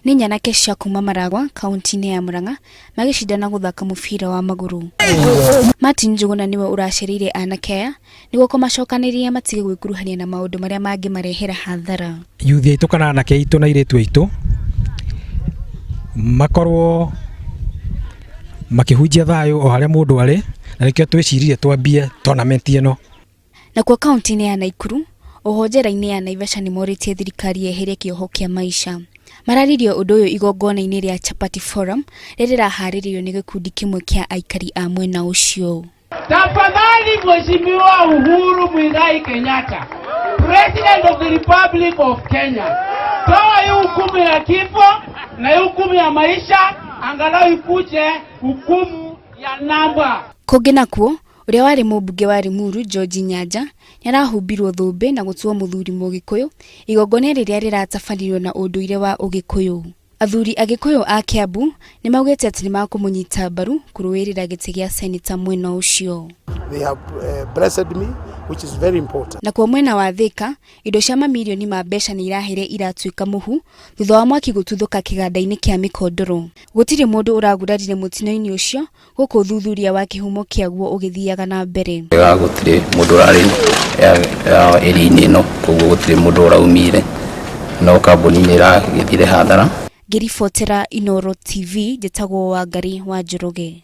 Ni nyanake cia kuma Maragwa kaunti-inĩ ya Murang'a magicindana guthaka mubira wa maguru. Martin Njuguna niwe uraciriire anake aya niguo kumacokaniria matige gwikuruhania na maundu maria mangi marehera hathara. Yuthi aitu kana anake aitu na iretu aitu makorwo makihunjia thayo o haria mundu ari na nikio twiciririe twambie tournament ino. Na kwa kaunti-inĩ ya Naikuru ohonjera-inĩ ya Naivasha ni moritie thirikari yeherie kioho kia maisha. Mararirio undu uyu igongona-inĩ ria Chapati Forum rĩrĩa harĩrio ni gikundi kimwe kia aikari a mwena ucio. Tafadhali Mheshimiwa Uhuru Muigai Kenyatta, President of the Republic of Kenya, toa hii hukumu ya kifo na hii hukumu ya maisha, angalau ikuje hukumu ya namba. Kungi nakuo uria wari mubunge wa Limuru George Nyanja nĩarahumbirwo thũmbĩ na gũtuo muthuri Mũgĩkũyũ igongona rĩrĩa rĩratabanĩrio na ũndũire wa Ũgĩkũyũ. Athuri Agĩkũyũ a Kiambu nimaugĩte atĩ nĩmakũmũnyita mbaru kũrũĩrĩra gĩtĩ gĩa seneta mwena ũcio. They have blessed me, which is very important. Na kwa mwena wa Thika indo cia mamirioni ma mbeca nĩ irahere iratuĩka muhu thutha wa mwaki gũtuthũka kĩganda-inĩ kĩa Mĩkondoro. Gũtirĩ mũndũ ũragurarire mũtino-inĩ ũcio gũkũ thuthuria wa kĩhumo kĩaguo ũgĩthiaga na mbere. Gũtirĩ mũndũ ũrarĩ eri-inĩ ĩno, koguo gũtirĩ mũndũ ũraumire no kambuni nĩ ĩragĩthire hathara. Ngĩribotera Inooro TV njĩtagwo Wangari wa Njoroge.